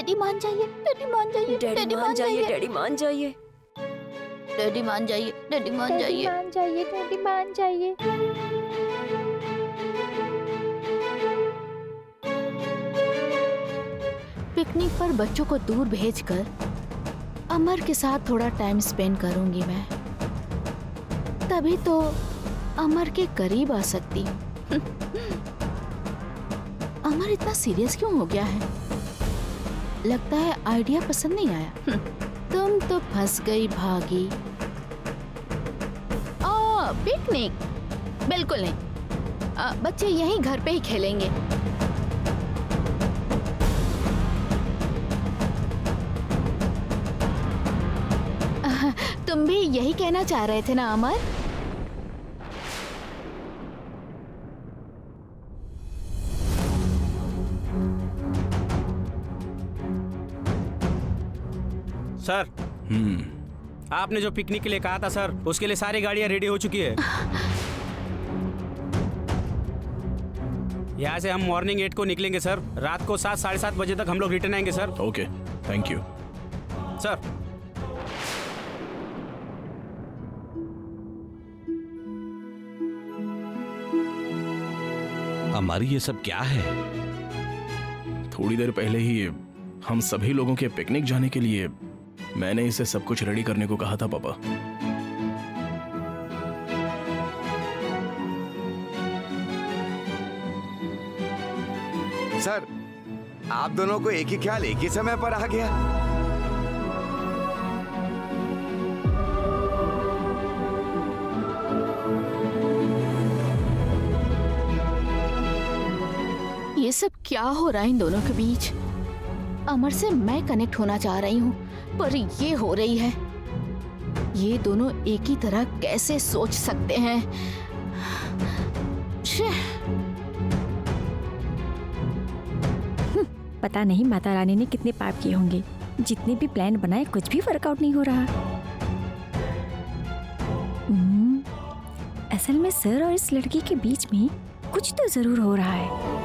Daddy मान जाइए, daddy मान जाइए, डैडी मान जाइए, डैडी मान जाइए, डैडी मान जाइए, डैडी मान जाइए, मान जाइए, डैडी मान जाइए। पिकनिक पर बच्चों को दूर भेजकर अमर के साथ थोड़ा टाइम स्पेंड करूंगी मैं, तभी तो अमर के करीब आ सकती हूँ। अमर इतना सीरियस क्यों हो गया है? लगता है आइडिया पसंद नहीं आया। तुम तो फंस गई भागी। पिकनिक बिल्कुल नहीं, बच्चे यहीं घर पे ही खेलेंगे। तुम भी यही कहना चाह रहे थे ना अमर? सर, आपने जो पिकनिक के लिए कहा था सर, उसके लिए सारी गाड़ियां रेडी हो चुकी है। यहाँ से हम मॉर्निंग 8 को निकलेंगे सर। रात को 7 साढ़े 7 बजे तक हम लोग रिटर्न आएंगे sir. Okay, thank you sir. हमारी ये सब क्या है? थोड़ी देर पहले ही हम सभी लोगों के पिकनिक जाने के लिए मैंने इसे सब कुछ रेडी करने को कहा था पापा। सर, आप दोनों को एक ही ख्याल एक ही समय पर आ गया। ये सब क्या हो रहा है इन दोनों के बीच? अमर से मैं कनेक्ट होना चाह रही हूँ, पर ये हो रही है। ये दोनों एक ही तरह कैसे सोच सकते हैं? पता नहीं माता रानी ने कितने पाप किए होंगे, जितने भी प्लान बनाए कुछ भी वर्कआउट नहीं हो रहा। असल में सर और इस लड़की के बीच में कुछ तो जरूर हो रहा है।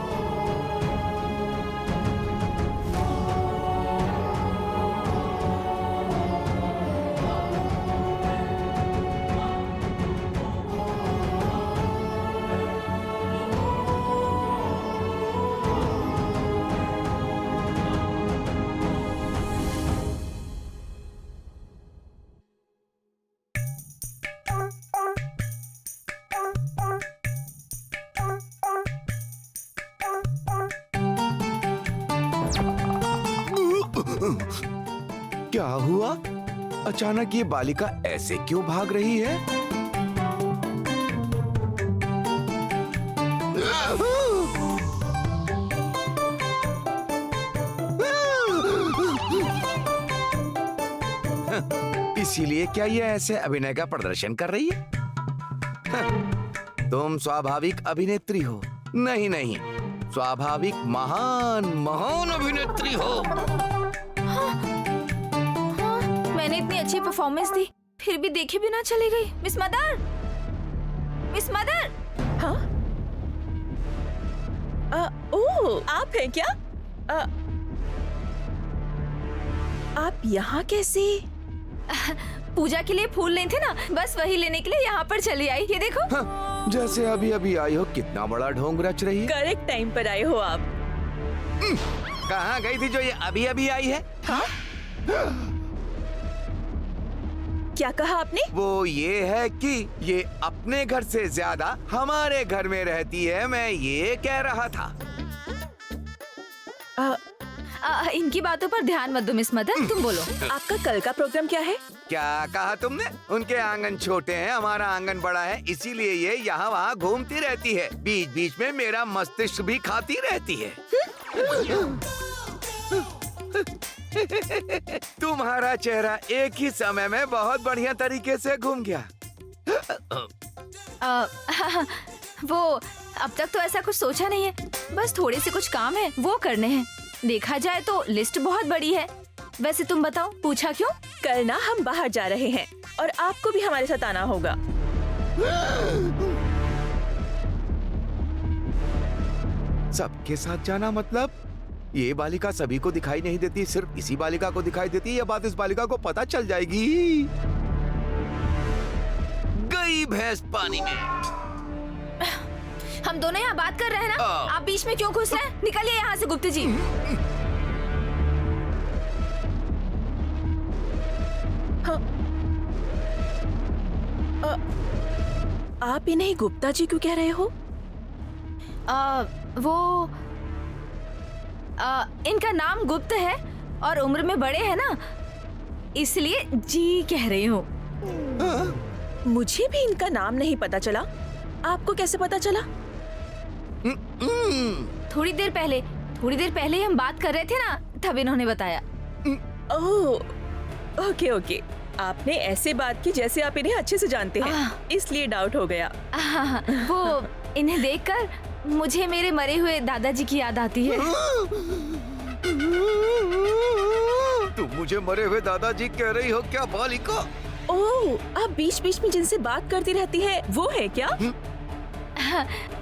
क्या हुआ? अचानक ये बालिका ऐसे क्यों भाग रही है? इसीलिए क्या ये ऐसे अभिनय का प्रदर्शन कर रही है? तुम स्वाभाविक अभिनेत्री हो। नहीं नहीं, स्वाभाविक महान महान अभिनेत्री हो। मैंने इतनी अच्छी परफॉर्मेंस दी, फिर भी देखे बिना चली गई। Miss mother, miss mother. हाँ? ओह, आप हैं क्या? आप यहाँ कैसे? पूजा के लिए फूल नहीं थे ना, बस वही लेने के लिए यहाँ पर चली आई। ये देखो। हाँ, जैसे अभी अभी आई हो, कितना बड़ा ढोंग रच रही है। करेक्ट टाइम पर आए हो आप। कहाँ गई थी जो ये अभी अभी आई है? हाँ? क्या कहा आपने? वो ये है कि ये अपने घर से ज्यादा हमारे घर में रहती है, मैं ये कह रहा था। इनकी बातों पर ध्यान मत दो मिस मदर, तुम बोलो। आपका कल का प्रोग्राम क्या है? क्या कहा तुमने? उनके आंगन छोटे हैं, हमारा आंगन बड़ा है, इसीलिए ये यहाँ वहाँ घूमती रहती है। बीच बीच में मेरा मस्तिष्क भी खाती रहती है। तुम्हारा चेहरा एक ही समय में बहुत बढ़िया तरीके से घूम गया। वो अब तक तो ऐसा कुछ सोचा नहीं है, बस थोड़े से कुछ काम है वो करने हैं। देखा जाए तो लिस्ट बहुत बड़ी है। वैसे तुम बताओ, पूछा क्यों? कल ना हम बाहर जा रहे हैं और आपको भी हमारे साथ आना होगा। सबके साथ जाना मतलब? ये बालिका सभी को दिखाई नहीं देती, सिर्फ इसी बालिका को दिखाई देती है। यह बात इस बालिका को पता चल जाएगी। गई भैंस पानी में। हम दोनों यहाँ बात कर रहे हैं ना, आप बीच में क्यों घुस रहे हैं? निकलिए यहाँ से गुप्ता जी। आप इन्हें गुप्ता जी क्यों कह रहे हो? इनका नाम गुप्त है और उम्र में बड़े हैं ना, इसलिए जी कह रही हूँ। मुझे भी इनका नाम नहीं पता चला। आपको कैसे पता चला? थोड़ी देर पहले ही हम बात कर रहे थे ना, तब इन्होंने बताया। ओह, ओके। आपने ऐसे बात की जैसे आप इन्हें अच्छे से जानते हैं, इसलिए डाउट हो गया। वो इन्हें देखकर मुझे मेरे मरे हुए दादाजी की याद आती है। तुम मुझे मरे हुए दादाजी कह रही हो क्या बालिका? ओह, आप बीच बीच में जिनसे बात करती रहती है वो है क्या?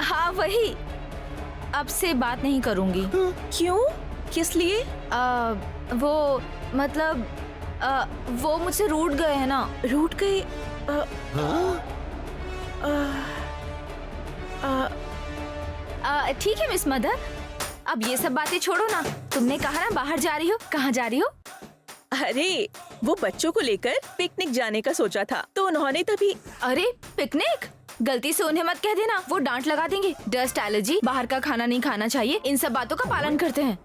हाँ वही। अब से बात नहीं करूँगी। क्यों? किस लिए? वो मतलब वो मुझसे रूठ गए हैं ना। रूठ गए? ठीक है मिस मदर, अब ये सब बातें छोड़ो ना। तुमने कहा ना बाहर जा रही हो, कहाँ जा रही हो? अरे वो बच्चों को लेकर पिकनिक जाने का सोचा था, तो उन्होंने तभी। अरे पिकनिक? गलती से उन्हें मत कह देना, वो डांट लगा देंगे। डस्ट एलर्जी, बाहर का खाना नहीं खाना चाहिए, इन सब बातों का पालन करते हैं।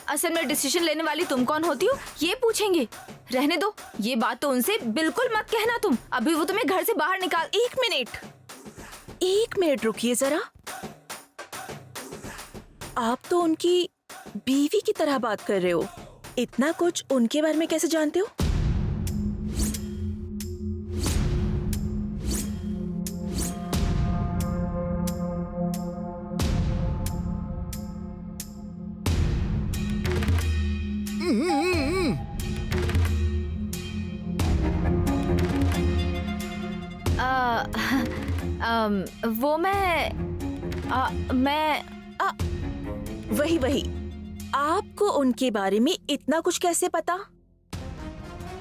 असल में डिसीजन लेने वाली तुम कौन होती हो ये पूछेंगे। रहने दो, ये बात तो उनसे बिल्कुल मत कहना तुम। अभी वो तुम्हें घर से बाहर निकाल। एक मिनट रुकिए जरा। आप तो उनकी बीवी की तरह बात कर रहे हो, इतना कुछ उनके बारे में कैसे जानते हो? वो मैं वही। आपको उनके बारे में इतना कुछ कैसे पता?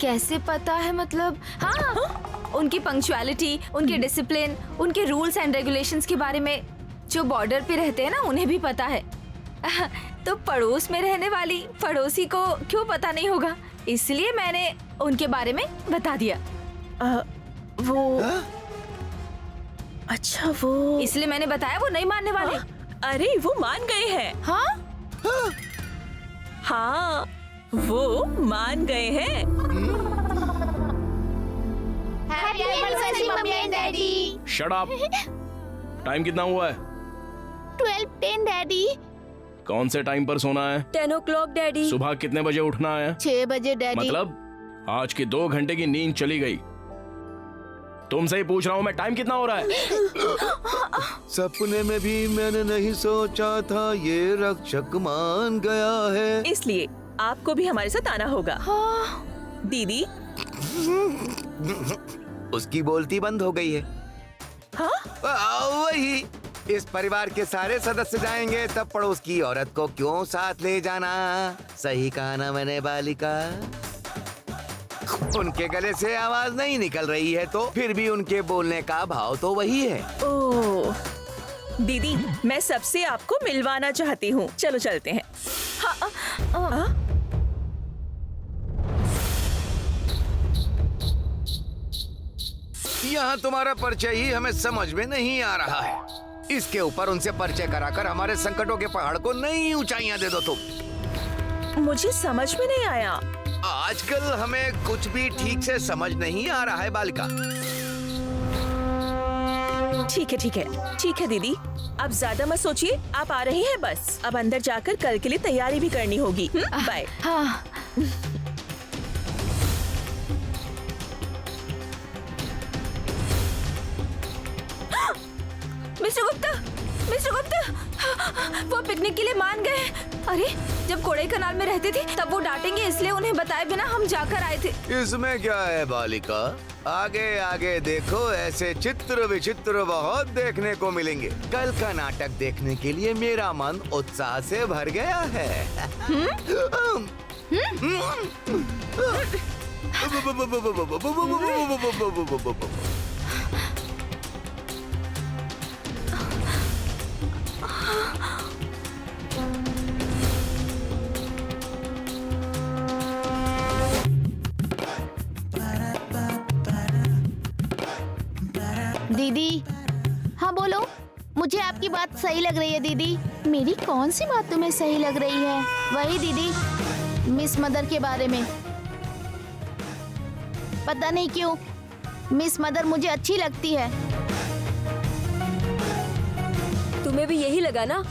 कैसे पता है मतलब? हाँ, उनकी पंक्चुअलिटी, उनके डिसिप्लिन, उनके रूल्स एंड रेगुलेशंस के बारे में। जो बॉर्डर पे रहते हैं ना, उन्हें भी पता है। तो पड़ोस में रहने वाली पड़ोसी को क्यों पता नहीं होगा? इसलिए मैंने उनके बारे में बता दिया। अच्छा वो इसलिए मैंने बताया, वो नहीं मानने वाले। अरे वो मान गए हैं। हाँ, वो मान गए हैं। Shut up. टाइम कितना हुआ है? 12:10 डैडी। कौन से टाइम पर सोना है? 10 o'clock डैडी। सुबह कितने बजे उठना है? 6 बजे डैडी। मतलब आज की 2 घंटे की नींद चली गई। तुमसे ही पूछ रहा हूँ मैं, टाइम कितना हो रहा है? सपने में भी मैंने नहीं सोचा था ये रक्षक मान गया है। इसलिए आपको भी हमारे साथ आना होगा। दीदी, उसकी बोलती बंद हो गई है। वही, इस परिवार के सारे सदस्य जाएंगे, तब पड़ोस की औरत को क्यों साथ ले जाना? सही कहा ना मैंने बालिका? उनके गले से आवाज नहीं निकल रही है तो फिर भी उनके बोलने का भाव तो वही है। ओह दीदी, मैं सबसे आपको मिलवाना चाहती हूँ। चलो चलते हैं। यहाँ तुम्हारा परिचय ही हमें समझ में नहीं आ रहा है। इसके ऊपर उनसे परिचय कराकर हमारे संकटों के पहाड़ को नई ऊंचाइयाँ दे दो तुम। मुझे समझ में नहीं आया। आजकल हमें कुछ भी ठीक से समझ नहीं आ रहा है बालिका। ठीक है दीदी, अब ज्यादा मत सोचिए। आप आ रही हैं बस। अब अंदर जाकर कल के लिए तैयारी भी करनी होगी। बाय। हाँ। मिस्टर गुप्ता, वो पिकनिक के लिए मान गए। अरे जब कोडाईकनाल में रहते थे तब वो डांटेंगे, इसलिए उन्हें बताए बिना हम जाकर आए थे। इसमें क्या है बालिका? आगे आगे देखो, ऐसे चित्र विचित्र बहुत देखने को मिलेंगे। कल का नाटक देखने के लिए मेरा मन उत्साह से भर गया है। दीदी, हाँ बोलो। मुझे आपकी बात सही लग रही है दीदी। मेरी कौन सी बात तुम्हें सही लग रही है? वही दीदी, मिस मदर के बारे में। पता नहीं क्यों मिस मदर मुझे अच्छी लगती है। तुम्हें भी यही लगा ना?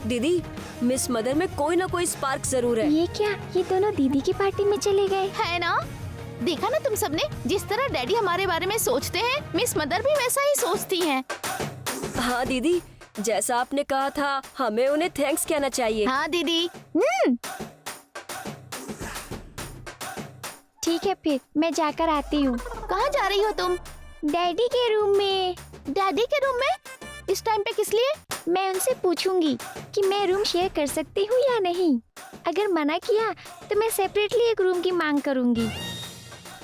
दीदी, मिस मदर में कोई ना कोई स्पार्क जरूर है। ये क्या, ये दोनों दीदी की पार्टी में चले गए? है ना? देखा ना तुम सबने, जिस तरह डैडी हमारे बारे में सोचते हैं, मिस मदर भी वैसा ही सोचती हैं। हाँ दीदी, जैसा आपने कहा था, हमें उन्हें थैंक्स कहना चाहिए। हाँ दीदी। ठीक है, फिर मैं जाकर आती हूँ। कहाँ जा रही हो तुम? डैडी के रूम में। डैडी के रूम में? इस टाइम पे किस लिए? मैं उनसे पूछूंगी कि मैं रूम शेयर कर सकती हूँ या नहीं। अगर मना किया तो मैं सेपरेटली एक रूम की मांग करूंगी।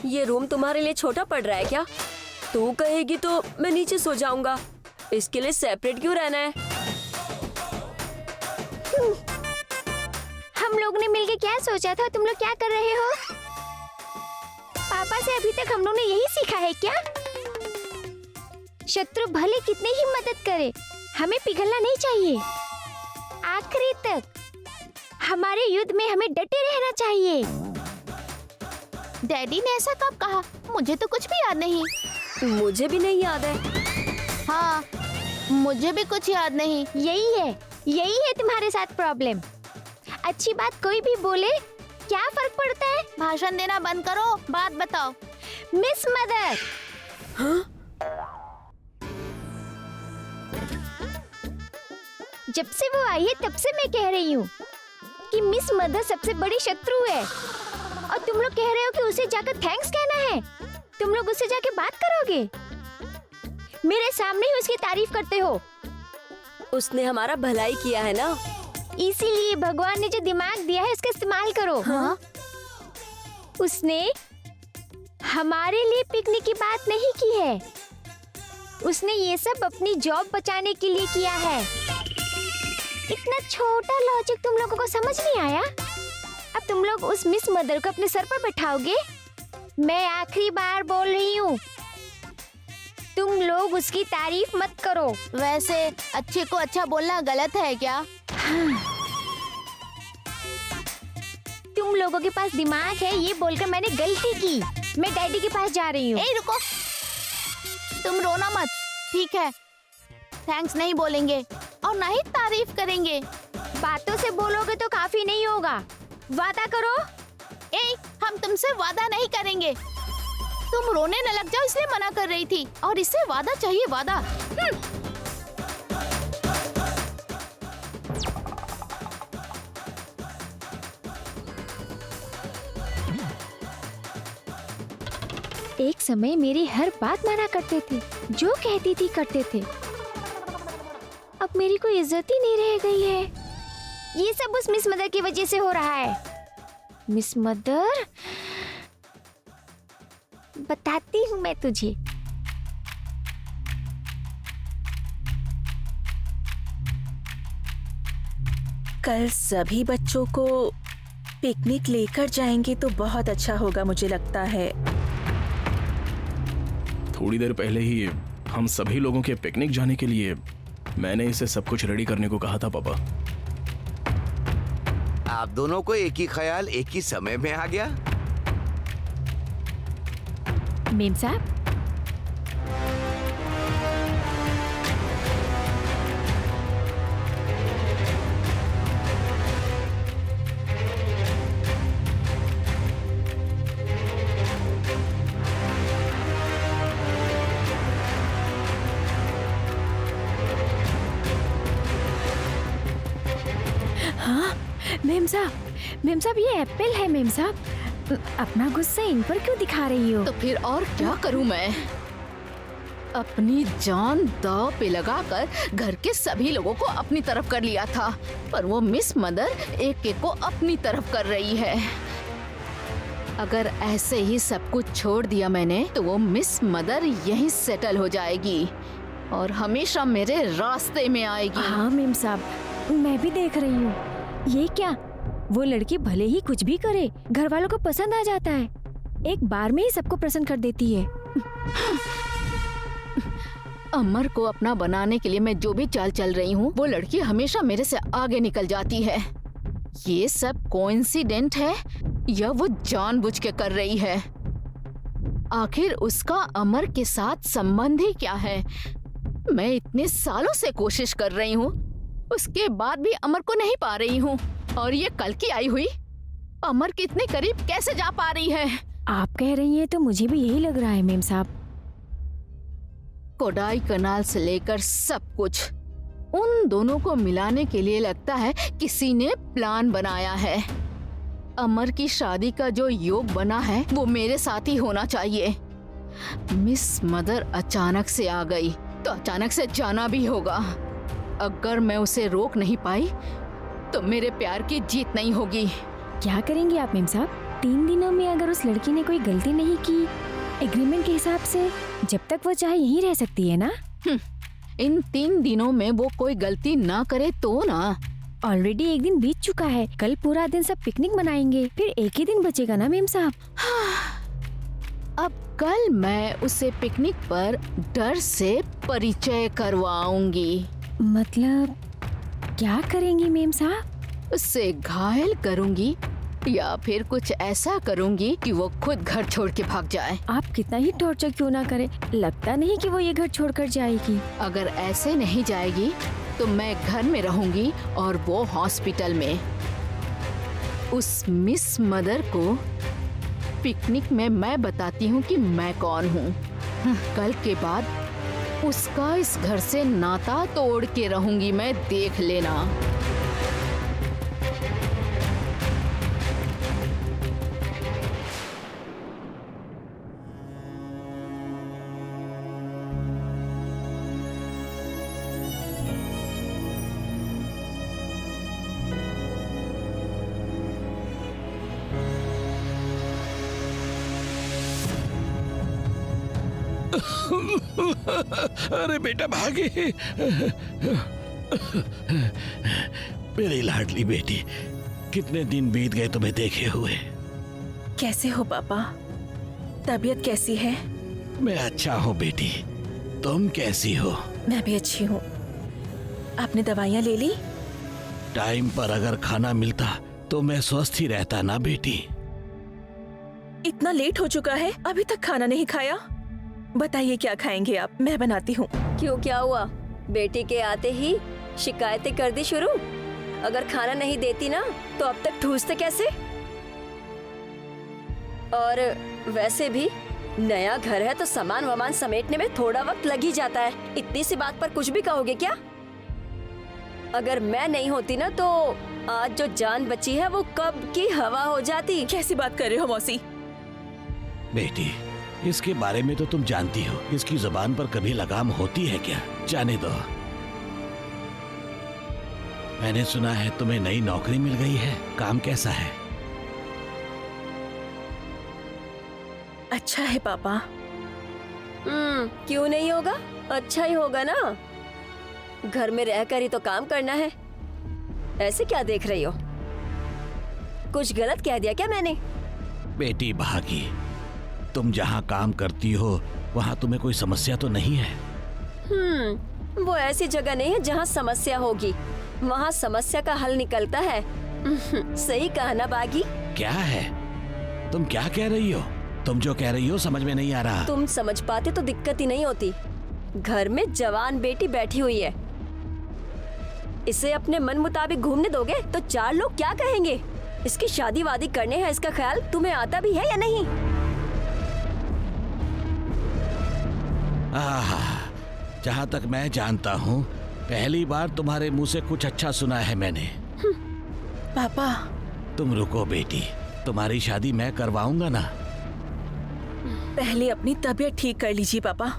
ये रूम तुम्हारे लिए छोटा पड़ रहा है क्या? तू कहेगी तो मैं नीचे सो जाऊंगा। इसके लिए सेपरेट क्यों रहना है? हम लोग ने मिलके क्या सोचा था? तुम लोग क्या कर रहे हो? पापा से अभी तक हम लोग ने यही सीखा है क्या? शत्रु भले कितने ही मदद करे, हमें पिघलना नहीं चाहिए। आखिरी तक हमारे युद्ध में हमें डटे रहना चाहिए। डैडी ने ऐसा कब कहा? मुझे तो कुछ भी याद नहीं। मुझे भी नहीं याद है। हाँ, मुझे भी कुछ याद नहीं। यही है तुम्हारे साथ प्रॉब्लम। अच्छी बात कोई भी बोले, क्या फर्क पड़ता है? भाषण देना बंद करो, बात बताओ। Miss mother. हाँ? जब से वो आई है तब से मैं कह रही हूँ कि मिस मदर सबसे बड़ी शत्रु है, और तुम लोग कह रहे हो कि उसे जाकर थैंक्स कहना है। तुम लोग उससे जाके बात करोगे? मेरे सामने ही उसकी तारीफ करते हो। उसने हमारा भलाई किया है ना, इसीलिए भगवान ने जो दिमाग दिया है उसका इस्तेमाल करो। हाँ? उसने हमारे लिए पिकनिक की बात नहीं की है, उसने ये सब अपनी जॉब बचाने के लिए किया है। इतना छोटा लॉजिक तुम लोगों को समझ नहीं आया? अब तुम लोग उस मिस मदर को अपने सर पर बैठाओगे? मैं आखिरी बार बोल रही हूँ, तुम लोग उसकी तारीफ मत करो। वैसे अच्छे को अच्छा बोलना गलत है क्या? तुम लोगों के पास दिमाग है ये बोलकर मैंने गलती की। मैं डैडी के पास जा रही हूँ। ए रुको, तुम रोना मत, ठीक है? थैंक्स नहीं बोलेंगे और ना ही तारीफ करेंगे। बातों से बोलोगे तो काफी नहीं होगा, वादा करो। ए, हम तुमसे वादा नहीं करेंगे। तुम रोने न लग जाओ इसलिए मना कर रही थी, और इससे वादा चाहिए, वादा। एक समय मेरी हर बात माना करते थे, जो कहती थी करते थे। अब मेरी कोई इज्जत ही नहीं रह गई है। ये सब उस मिस मदर की वजह से हो रहा है। मिस मदर, बताती हूँ मैं तुझे। कल सभी बच्चों को पिकनिक लेकर जाएंगे तो बहुत अच्छा होगा, मुझे लगता है। थोड़ी देर पहले ही हम सभी लोगों के पिकनिक जाने के लिए मैंने इसे सब कुछ रेडी करने को कहा था पापा। आप दोनों को एक ही ख्याल एक ही समय में आ गया। मेम साहब, मेम साहब, ये एप्पल है मेम साहब। अपना गुस्सा इन पर क्यों दिखा रही हो? तो फिर और क्या करूं मैं? अपनी जान दांव पे लगाकर घर के सभी लोगों को अपनी तरफ कर लिया था, पर वो मिस मदर एक एक को अपनी तरफ कर रही है। अगर ऐसे ही सब कुछ छोड़ दिया मैंने तो वो मिस मदर यहीं सेटल हो जाएगी और हमेशा मेरे रास्ते में आएगी। हाँ मेम साहब, मैं भी देख रही हूँ। ये क्या, वो लड़की भले ही कुछ भी करे, घर वालों को पसंद आ जाता है। एक बार में ही सबको पसंद कर देती है। अमर को अपना बनाने के लिए मैं जो भी चाल चल रही हूँ, वो लड़की हमेशा मेरे से आगे निकल जाती है। ये सब कोइंसिडेंट है या वो जानबूझ के कर रही है? आखिर उसका अमर के साथ संबंध ही क्या है? मैं इतने सालों से कोशिश कर रही हूँ, उसके बाद भी अमर को नहीं पा रही हूँ, और ये कल की आई हुई अमर के इतने करीब कैसे जा पा रही है? आप कह रही हैं तो मुझे भी यही लग रहा है मेम साहब। कोडाई कनाल से लेकर सब कुछ उन दोनों को मिलाने के लिए लगता है किसी ने प्लान बनाया है। अमर की शादी का जो योग बना है वो मेरे साथ ही होना चाहिए। मिस मदर अचानक से आ गई तो अचानक से जाना भी होगा। अगर मैं उसे रोक नहीं पाई तो मेरे प्यार की जीत नहीं होगी। क्या करेंगी आप मेम साहब? 3 दिनों में अगर उस लड़की ने कोई गलती नहीं की, एग्रीमेंट के हिसाब से जब तक वो चाहे यहीं रह सकती है ना? इन 3 दिनों में वो कोई गलती ना करे तो ना। ऑलरेडी एक दिन बीत चुका है, कल पूरा दिन सब पिकनिक मनाएंगे, फिर एक ही दिन बचेगा ना मेम साहब। अब कल मैं उसे पिकनिक पर डर से परिचय करवाऊंगी। मतलब क्या करेंगी मेम साहब? उससे घायल करूंगी या फिर कुछ ऐसा करूंगी कि वो खुद घर छोड़ के भाग जाए। आप कितना ही टॉर्चर क्यों ना करें, लगता नहीं कि वो ये घर छोड़कर जाएगी। अगर ऐसे नहीं जाएगी तो मैं घर में रहूंगी और वो हॉस्पिटल में। उस मिस मदर को पिकनिक में मैं बताती हूँ कि मैं कौन हूँ। कल के बाद उसका इस घर से नाता तोड़ के रहूंगी मैं, देख लेना। अरे बेटा भागे। मेरी लाडली बेटी, कितने दिन बीत गए तुम्हें देखे हुए। कैसे हो पापा? तबीयत कैसी है? मैं अच्छा हूँ बेटी, तुम कैसी हो? मैं भी अच्छी हूँ। आपने दवाइयाँ ले ली? टाइम पर अगर खाना मिलता तो मैं स्वस्थ ही रहता ना बेटी। इतना लेट हो चुका है, अभी तक खाना नहीं खाया। बताइए क्या खाएंगे आप, मैं बनाती हूँ। क्यों, क्या हुआ? बेटी के आते ही शिकायतें कर दी शुरू? अगर खाना नहीं देती ना तो अब तक ठूसते कैसे? और वैसे भी नया घर है तो सामान वामान समेटने में थोड़ा वक्त लग ही जाता है। इतनी सी बात पर कुछ भी कहोगे क्या? अगर मैं नहीं होती ना तो आज जो जान बची है वो कब की हवा हो जाती। कैसी बात कर रहे हो मौसी? बेटी, इसके बारे में तो तुम जानती हो, इसकी जुबान पर कभी लगाम होती है क्या? जाने दो। मैंने सुना है तुम्हें नई नौकरी मिल गई है, काम कैसा है? अच्छा है पापा। क्यों नहीं होगा, अच्छा ही होगा ना। घर में रहकर ही तो काम करना है। ऐसे क्या देख रही हो? कुछ गलत कह दिया क्या मैंने? बेटी भागी, तुम जहाँ काम करती हो वहाँ तुम्हें कोई समस्या तो नहीं है? वो ऐसी जगह नहीं है जहाँ समस्या होगी, वहाँ समस्या का हल निकलता है। सही कहा ना बागी? क्या है, तुम क्या कह रही हो? तुम जो कह रही हो समझ में नहीं आ रहा। तुम समझ पाते तो दिक्कत ही नहीं होती। घर में जवान बेटी बैठी हुई है, इसे अपने मन मुताबिक घूमने दोगे तो 4 लोग क्या कहेंगे? इसकी शादी वादी करने हैं, इसका ख्याल तुम्हें आता भी है या नहीं? जहाँ तक मैं जानता हूँ पहली बार तुम्हारे मुंह से कुछ अच्छा सुना है मैंने। पापा। तुम रुको बेटी, तुम्हारी शादी मैं करवाऊंगा ना। पहले अपनी तबीयत ठीक कर लीजिए पापा,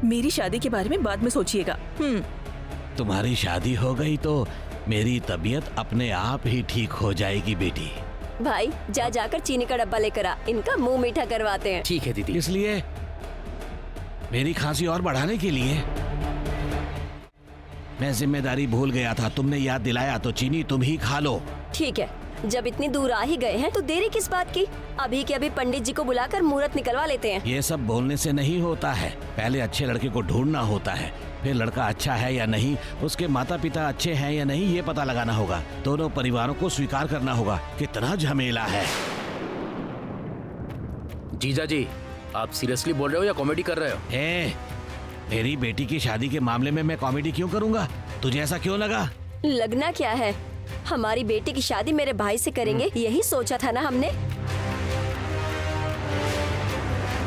मेरी शादी के बारे में बाद में सोचिएगा। तुम्हारी शादी हो गई तो मेरी तबीयत अपने आप ही ठीक हो जाएगी बेटी। भाई जा जाकर चीनी का डब्बा लेकर आ, इनका मुंह मीठा करवाते हैं। ठीक है दीदी। इसलिए मेरी खांसी और बढ़ाने के लिए मैं जिम्मेदारी भूल गया था, तुमने याद दिलाया तो चीनी तुम ही खा लो। ठीक है, जब इतनी दूर आ ही गए हैं तो देरी किस बात की। अभी के अभी पंडित जी को बुलाकर मुहूर्त निकलवा लेते हैं। ये सब बोलने से नहीं होता है, पहले अच्छे लड़के को ढूंढना होता है, फिर लड़का अच्छा है या नहीं, उसके माता पिता अच्छे हैं या नहीं, ये पता लगाना होगा, दोनों परिवारों को स्वीकार करना होगा। कितना झमेला है। जीजा जी, आप सीरियसली बोल रहे हो या कॉमेडी कर रहे हो? मेरी बेटी की शादी के मामले में मैं कॉमेडी क्यों करूंगा? तुझे ऐसा क्यों लगा? लगना क्या है, हमारी बेटी की शादी मेरे भाई से करेंगे, यही सोचा था ना हमने।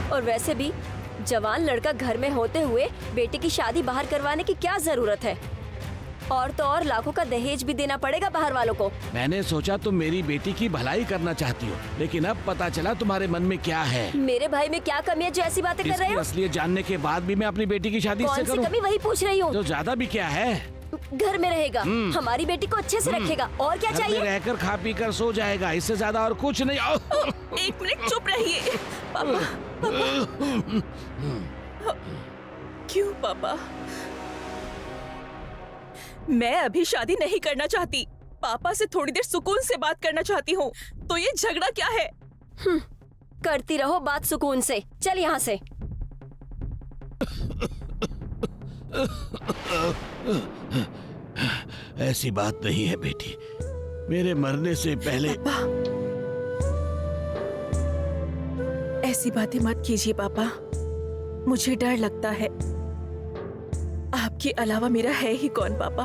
और वैसे भी जवान लड़का घर में होते हुए बेटी की शादी बाहर करवाने की क्या जरूरत है? और तो और लाखों का दहेज भी देना पड़ेगा बाहर वालों को। मैंने सोचा तुम मेरी बेटी की भलाई करना चाहती हो, लेकिन अब पता चला तुम्हारे मन में क्या है। मेरे भाई में क्या कमी है जो ऐसी बातें कर रहे हो? असलियत जानने के बाद भी मैं अपनी बेटी की शादी कौन सी कमी, वही पूछ रही हूँ। जो ज्यादा भी क्या है, घर में रहेगा, हमारी बेटी को अच्छे से रखेगा, और क्या घर में चाहिए? रहकर खा पी कर सो जाएगा, इससे ज्यादा और कुछ नहीं। एक मिनट चुप रहिए पापा। क्यों पापा? मैं अभी शादी नहीं करना चाहती, पापा से थोड़ी देर सुकून से बात करना चाहती हूँ। तो ये झगड़ा क्या है? करती रहो बात सुकून से, चल यहाँ से। ऐसी बात नहीं है बेटी, मेरे मरने से पहले। ऐसी बातें मत कीजिए पापा, मुझे डर लगता है। आपके अलावा मेरा है ही कौन पापा?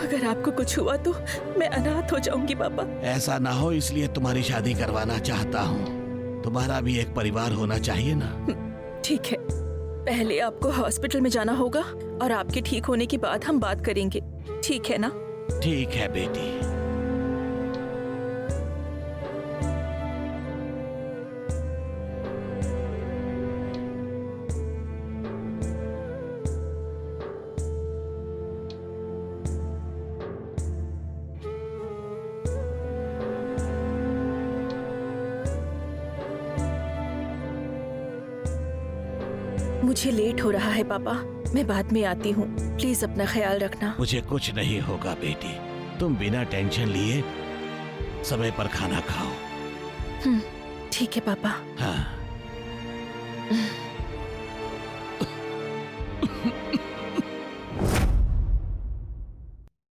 अगर आपको कुछ हुआ तो मैं अनाथ हो जाऊंगी पापा। ऐसा ना हो इसलिए तुम्हारी शादी करवाना चाहता हूँ। तुम्हारा भी एक परिवार होना चाहिए ना। ठीक है, पहले आपको हॉस्पिटल में जाना होगा और आपके ठीक होने के बाद हम बात करेंगे, ठीक है ना? ठीक है बेटी। मुझे लेट हो रहा है पापा, मैं बाद में आती हूँ, प्लीज अपना ख्याल रखना। मुझे कुछ नहीं होगा बेटी, तुम बिना टेंशन लिए समय पर खाना खाओ। ठीक है पापा। हाँ।